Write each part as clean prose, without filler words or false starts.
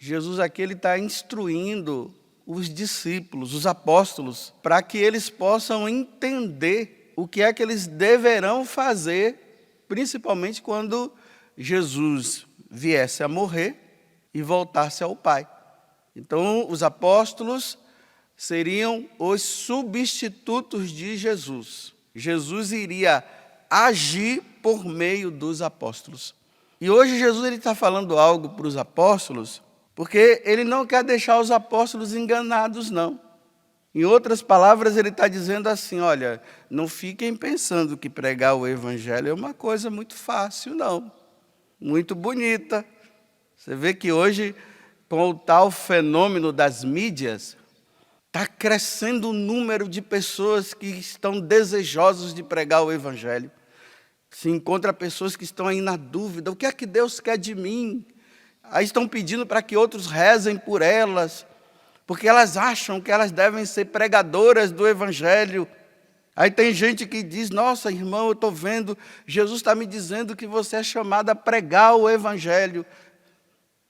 Jesus aqui está instruindo os discípulos, os apóstolos, para que eles possam entender o que é que eles deverão fazer, principalmente quando Jesus viesse a morrer e voltasse ao Pai. Então, os apóstolos seriam os substitutos de Jesus. Jesus iria agir por meio dos apóstolos. E hoje Jesus está falando algo para os apóstolos, porque ele não quer deixar os apóstolos enganados, não. Em outras palavras, ele está dizendo assim, olha, não fiquem pensando que pregar o evangelho é uma coisa muito fácil, não. Muito bonita. Você vê que hoje, com o tal fenômeno das mídias, está crescendo o número de pessoas que estão desejosos de pregar o evangelho. Se encontra pessoas que estão aí na dúvida, o que é que Deus quer de mim? Aí estão pedindo para que outros rezem por elas, porque elas acham que elas devem ser pregadoras do evangelho. Aí tem gente que diz, nossa, irmão, eu estou vendo, Jesus está me dizendo que você é chamado a pregar o evangelho.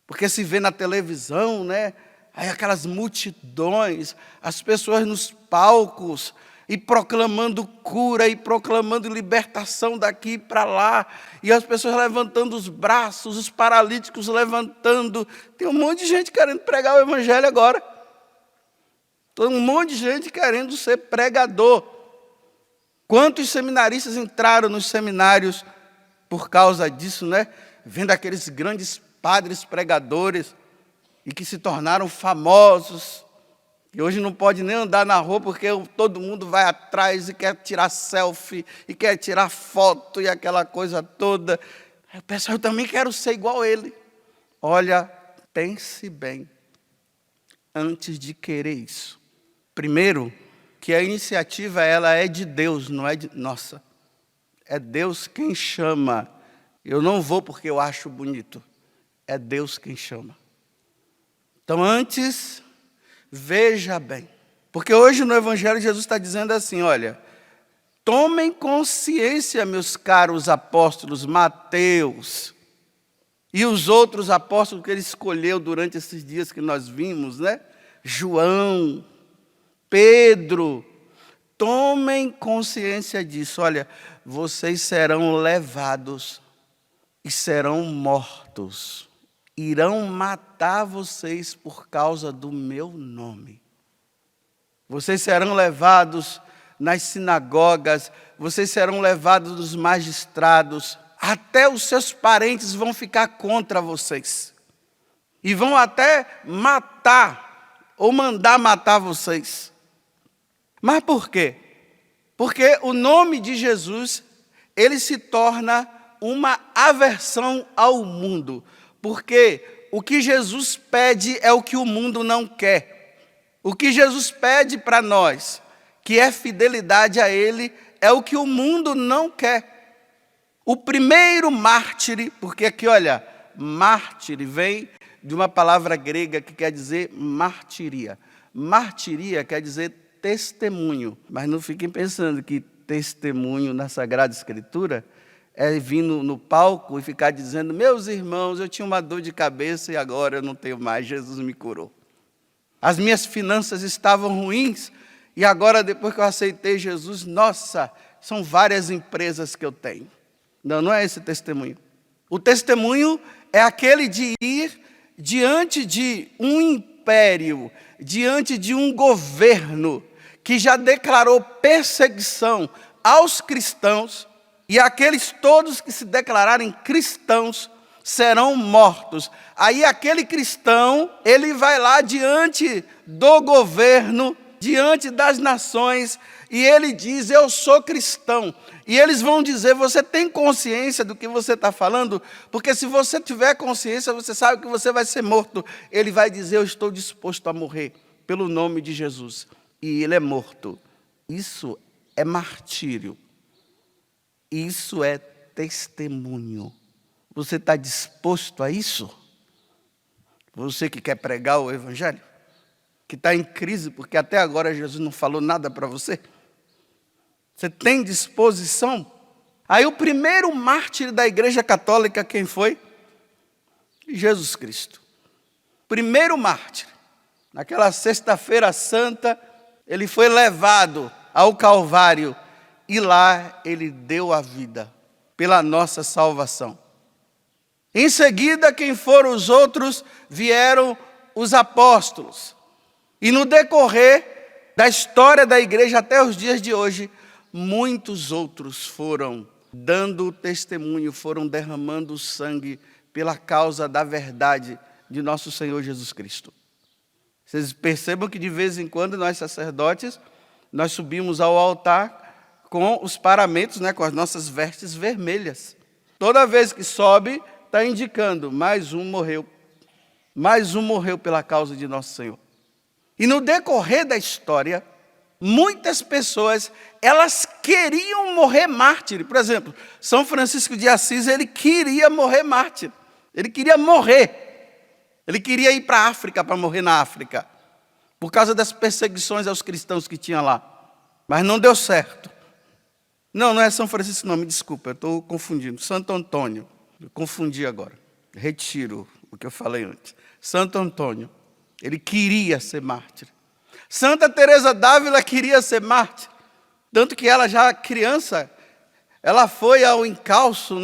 Porque se vê na televisão, né? Aí aquelas multidões, as pessoas nos palcos, e proclamando cura, e proclamando libertação daqui para lá, e as pessoas levantando os braços, os paralíticos levantando. Tem um monte de gente querendo pregar o evangelho agora. Tem um monte de gente querendo ser pregador. Quantos seminaristas entraram nos seminários por causa disso, né? Vendo aqueles grandes padres pregadores, e que se tornaram famosos, e hoje não pode nem andar na rua, porque todo mundo vai atrás e quer tirar selfie, e quer tirar foto, e aquela coisa toda. Aí o pessoal, eu também quero ser igual a ele. Olha, pense bem, antes de querer isso. Primeiro, que a iniciativa ela é de Deus, não é de nossa. É Deus quem chama. Eu não vou porque eu acho bonito. É Deus quem chama. Então, antes, veja bem. Porque hoje no Evangelho Jesus está dizendo assim, olha, tomem consciência, meus caros apóstolos, Mateus, e os outros apóstolos que ele escolheu durante esses dias que nós vimos, né? João, Pedro, tomem consciência disso. Olha, vocês serão levados e serão mortos. Irão matar vocês por causa do meu nome. Vocês serão levados nas sinagogas, vocês serão levados dos magistrados, até os seus parentes vão ficar contra vocês. E vão até matar, ou mandar matar vocês. Mas por quê? Porque o nome de Jesus, ele se torna uma aversão ao mundo. Porque o que Jesus pede é o que o mundo não quer. O que Jesus pede para nós, que é fidelidade a Ele, é o que o mundo não quer. O primeiro mártir, porque aqui, olha, mártir vem de uma palavra grega que quer dizer martiria. Martiria quer dizer testemunho. Mas não fiquem pensando que testemunho na Sagrada Escritura é vir no palco e ficar dizendo, meus irmãos, eu tinha uma dor de cabeça e agora eu não tenho mais, Jesus me curou. As minhas finanças estavam ruins e agora, depois que eu aceitei Jesus, nossa, são várias empresas que eu tenho. Não, não é esse testemunho. O testemunho é aquele de ir diante de um império, diante de um governo que já declarou perseguição aos cristãos, e aqueles todos que se declararem cristãos serão mortos. Aí aquele cristão, ele vai lá diante do governo, diante das nações, e ele diz, eu sou cristão. E eles vão dizer, você tem consciência do que você está falando? Porque se você tiver consciência, você sabe que você vai ser morto. Ele vai dizer, eu estou disposto a morrer pelo nome de Jesus. E ele é morto. Isso é martírio. Isso é testemunho. Você está disposto a isso? Você que quer pregar o evangelho? Que está em crise porque até agora Jesus não falou nada para você? Você tem disposição? Aí o primeiro mártir da Igreja Católica, quem foi? Jesus Cristo. primeiro mártir. Naquela sexta-feira santa, ele foi levado ao Calvário e lá ele deu a vida pela nossa salvação. Em seguida, quem foram os outros? Vieram os apóstolos. E no decorrer da história da igreja até os dias de hoje, muitos outros foram dando testemunho, foram derramando sangue pela causa da verdade de nosso Senhor Jesus Cristo. Vocês percebam que de vez em quando nós sacerdotes, nós subimos ao altar com os paramentos, com as nossas vestes vermelhas. Toda vez que sobe, está indicando, mais um morreu pela causa de nosso Senhor. E no decorrer da história, muitas pessoas, elas queriam morrer mártir. Por exemplo, São Francisco de Assis, ele queria morrer mártir. Ele queria morrer. Ele queria ir para a África, para morrer na África, por causa das perseguições aos cristãos que tinha lá. Mas não deu certo. Não é São Francisco, não, me desculpa, eu estou confundindo. Santo Antônio, eu confundi agora. Retiro o que eu falei antes. Santo Antônio, ele queria ser mártir. Santa Teresa d'Ávila queria ser mártir. Tanto que ela, já criança, ela foi ao encalço,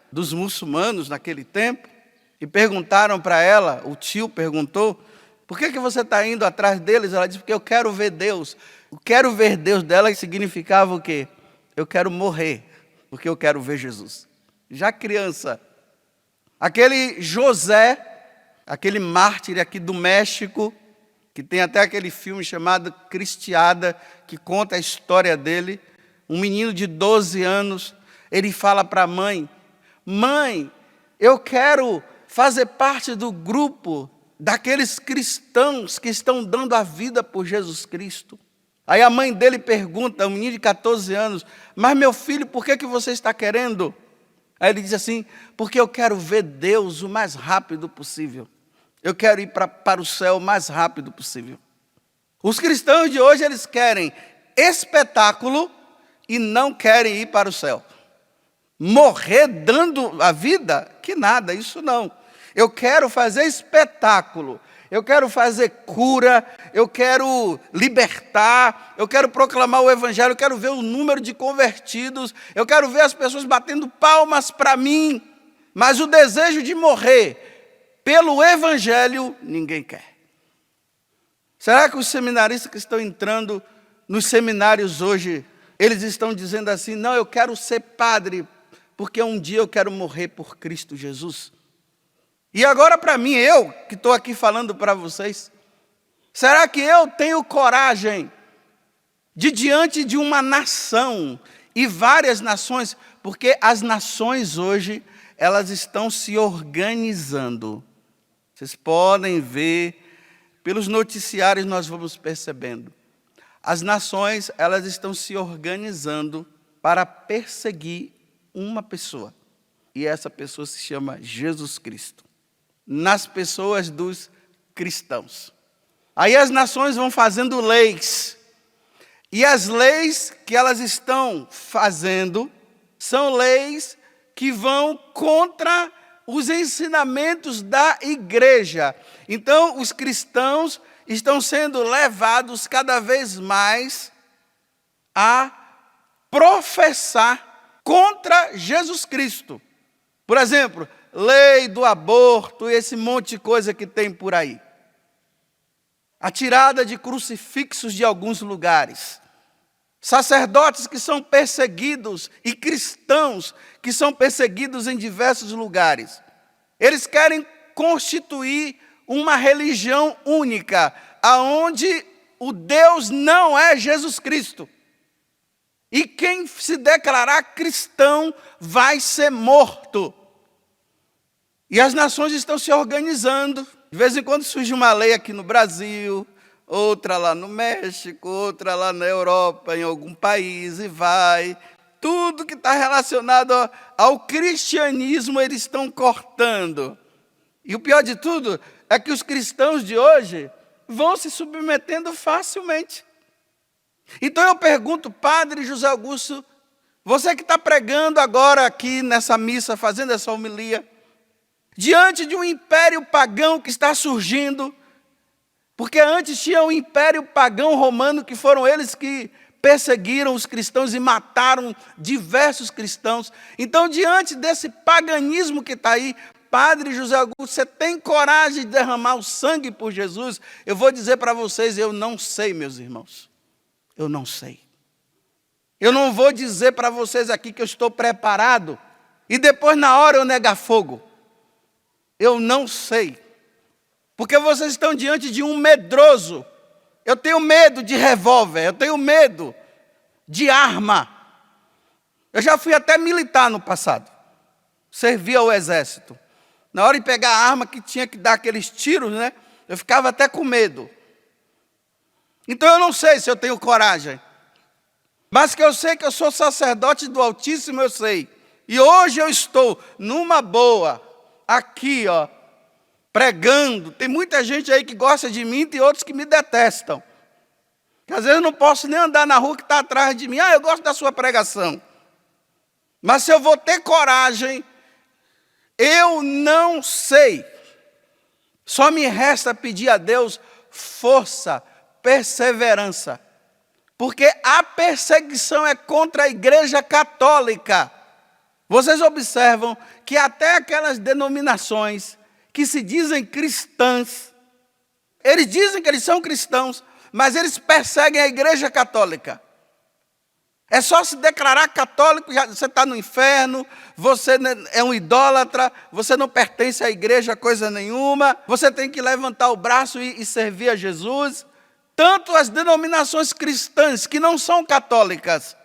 dos muçulmanos naquele tempo. E perguntaram para ela, o tio perguntou, por que você está indo atrás deles? Ela disse, porque eu quero ver Deus. O quero ver Deus dela significava o quê? Eu quero morrer, porque eu quero ver Jesus. Já criança. Aquele José, aquele mártir aqui do México, que tem até aquele filme chamado Cristiada, que conta a história dele, um menino de 12 anos, ele fala para a mãe, eu quero fazer parte do grupo daqueles cristãos que estão dando a vida por Jesus Cristo. Aí a mãe dele pergunta, um menino de 14 anos, mas meu filho, por que você está querendo? Aí ele diz assim, porque eu quero ver Deus o mais rápido possível. Eu quero ir para o céu o mais rápido possível. Os cristãos de hoje, eles querem espetáculo e não querem ir para o céu. Morrer dando a vida? Que nada, isso não. Eu quero fazer espetáculo, eu quero fazer cura, eu quero libertar, eu quero proclamar o evangelho, eu quero ver o número de convertidos, eu quero ver as pessoas batendo palmas para mim, mas o desejo de morrer pelo evangelho, ninguém quer. Será que os seminaristas que estão entrando nos seminários hoje, eles estão dizendo assim, não, eu quero ser padre, porque um dia eu quero morrer por Cristo Jesus? E agora para mim, eu que estou aqui falando para vocês, será que eu tenho coragem de diante de uma nação e várias nações, porque as nações hoje, elas estão se organizando. Vocês podem ver, pelos noticiários nós vamos percebendo. As nações, elas estão se organizando para perseguir uma pessoa. E essa pessoa se chama Jesus Cristo. Nas pessoas dos cristãos. Aí as nações vão fazendo leis. E as leis que elas estão fazendo são leis que vão contra os ensinamentos da igreja. Então, os cristãos estão sendo levados cada vez mais a professar contra Jesus Cristo. Por exemplo, lei do aborto e esse monte de coisa que tem por aí. A tirada de crucifixos de alguns lugares. Sacerdotes que são perseguidos e cristãos que são perseguidos em diversos lugares. Eles querem constituir uma religião única, aonde o Deus não é Jesus Cristo. E quem se declarar cristão vai ser morto. E as nações estão se organizando. De vez em quando surge uma lei aqui no Brasil, outra lá no México, outra lá na Europa, em algum país, e vai. Tudo que está relacionado ao cristianismo, eles estão cortando. E o pior de tudo é que os cristãos de hoje vão se submetendo facilmente. Então eu pergunto, Padre José Augusto, você que está pregando agora aqui nessa missa, fazendo essa homilia, diante de um império pagão que está surgindo, porque antes tinha o império pagão romano, que foram eles que perseguiram os cristãos e mataram diversos cristãos. Então, diante desse paganismo que está aí, Padre José Augusto, você tem coragem de derramar o sangue por Jesus? Eu vou dizer para vocês, eu não sei, meus irmãos. Eu não sei. Eu não vou dizer para vocês aqui que eu estou preparado e depois na hora eu negar fogo. Eu não sei. Porque vocês estão diante de um medroso. Eu tenho medo de revólver, eu tenho medo de arma. Eu já fui até militar no passado. Servia ao exército. Na hora de pegar a arma que tinha que dar aqueles tiros, né? Eu ficava até com medo. Então eu não sei se eu tenho coragem. Mas que eu sei que eu sou sacerdote do Altíssimo, eu sei. E hoje eu estou numa boa, aqui, ó, pregando. Tem muita gente aí que gosta de mim, tem outros que me detestam. Que às vezes eu não posso nem andar na rua que está atrás de mim. Ah, eu gosto da sua pregação. Mas se eu vou ter coragem, eu não sei. Só me resta pedir a Deus força, perseverança. Porque a perseguição é contra a Igreja Católica. Vocês observam que até aquelas denominações que se dizem cristãs, eles dizem que eles são cristãos, mas eles perseguem a Igreja Católica. É só se declarar católico, já, você está no inferno, você é um idólatra, você não pertence à igreja coisa nenhuma, você tem que levantar o braço e servir a Jesus. Tanto as denominações cristãs, que não são católicas,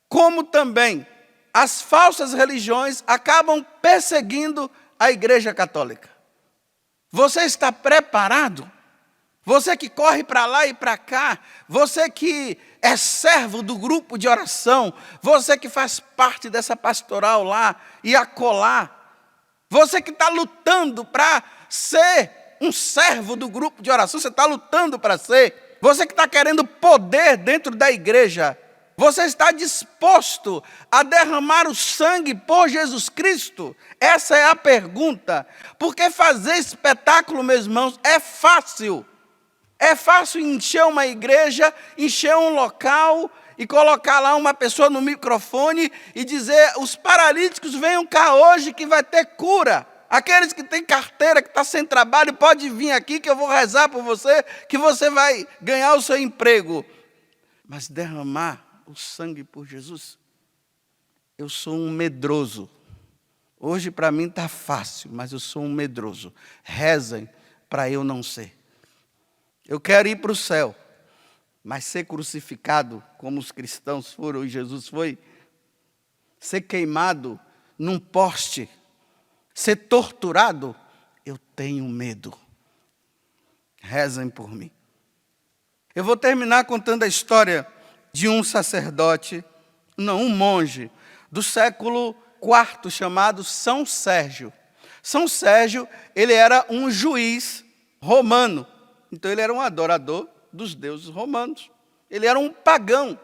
como também as falsas religiões, acabam perseguindo a Igreja Católica. Você está preparado? Você que corre para lá e para cá, você que é servo do grupo de oração, você que faz parte dessa pastoral lá e acolá, você que está lutando para ser um servo do grupo de oração, você está lutando para ser, você que está querendo poder dentro da igreja, você está disposto a derramar o sangue por Jesus Cristo? Essa é a pergunta. Porque fazer espetáculo, meus irmãos, é fácil. É fácil encher uma igreja, encher um local e colocar lá uma pessoa no microfone e dizer: os paralíticos venham cá hoje que vai ter cura. Aqueles que têm carteira, que está sem trabalho, pode vir aqui que eu vou rezar por você, que você vai ganhar o seu emprego. Mas derramar o sangue por Jesus, eu sou um medroso. Hoje para mim está fácil, mas eu sou um medroso. Rezem para eu não ser. Eu quero ir para o céu, mas ser crucificado como os cristãos foram e Jesus foi, ser queimado num poste, ser torturado, eu tenho medo. Rezem por mim. Eu vou terminar contando a história de um sacerdote, um monge, do século IV, chamado São Sérgio. São Sérgio, ele era um juiz romano. Então ele era um adorador dos deuses romanos. Ele era um pagão.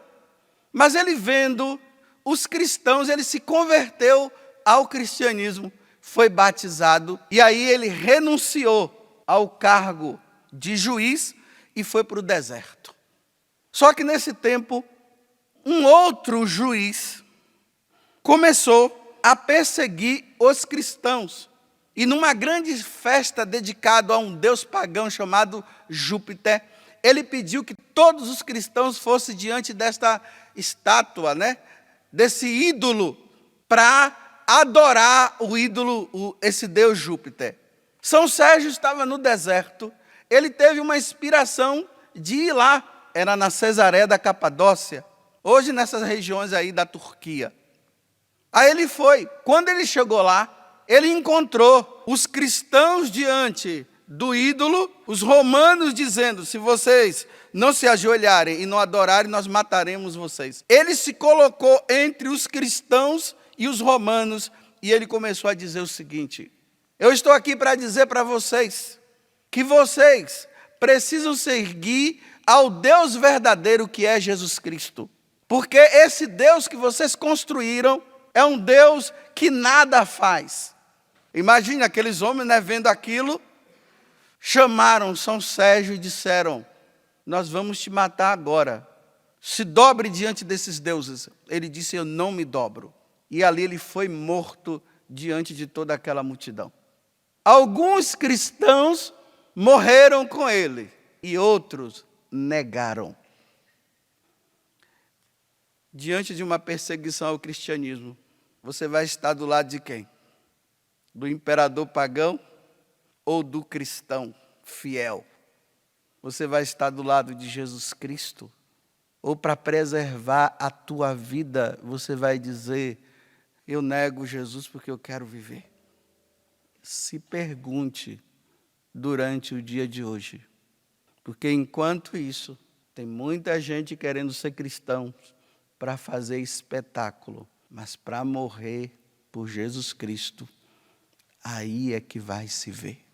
Mas ele vendo os cristãos, ele se converteu ao cristianismo, foi batizado, e aí ele renunciou ao cargo de juiz e foi para o deserto. Só que nesse tempo, um outro juiz começou a perseguir os cristãos. E numa grande festa dedicada a um deus pagão chamado Júpiter, ele pediu que todos os cristãos fossem diante desta estátua, né? Desse ídolo, para adorar o ídolo, esse deus Júpiter. São Sérgio estava no deserto, ele teve uma inspiração de ir lá, era na Cesareia da Capadócia, hoje nessas regiões aí da Turquia. Aí ele foi, quando ele chegou lá, ele encontrou os cristãos diante do ídolo, os romanos dizendo: se vocês não se ajoelharem e não adorarem, nós mataremos vocês. Ele se colocou entre os cristãos e os romanos e ele começou a dizer o seguinte: eu estou aqui para dizer para vocês que vocês precisam seguir ao Deus verdadeiro que é Jesus Cristo. Porque esse Deus que vocês construíram é um Deus que nada faz. Imagine aqueles homens, né, vendo aquilo, chamaram São Sérgio e disseram: nós vamos te matar agora. Se dobre diante desses deuses. Ele disse: eu não me dobro. E ali ele foi morto diante de toda aquela multidão. Alguns cristãos morreram com ele e outros negaram. Diante de uma perseguição ao cristianismo, você vai estar do lado de quem? Do imperador pagão ou do cristão fiel? Você vai estar do lado de Jesus Cristo? Ou para preservar a tua vida, você vai dizer: eu nego Jesus porque eu quero viver? Se pergunte durante o dia de hoje. Porque enquanto isso, tem muita gente querendo ser cristão para fazer espetáculo. Mas para morrer por Jesus Cristo, aí é que vai se ver.